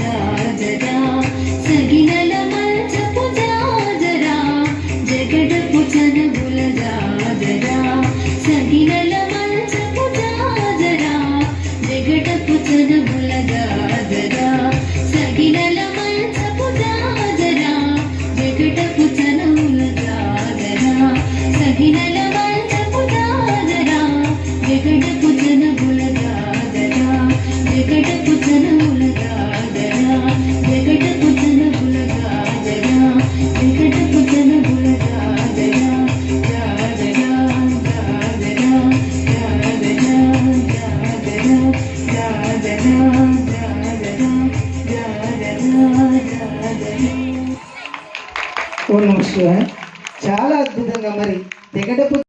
జాజరా సగినల మంచపు జాజరా జగడపు చనగుల జాజరా సగినల మంచపు జాజరా జగడపు చనగుల జాజరా సగినల మంచపు జాజరా జగడపు చనగుల జాజరా సగినల మంచపు జాజరా జగడపు చనగుల జాజరా జగడపు చనగుల జాజరా జగడపు చనగుల జాజరా జగడపు చనగుల జాజరా జాజరా జాజరా జాజరా జాజరా ఓం నమః శివాయ. చాలా అద్భుతంగా మరి జగడపు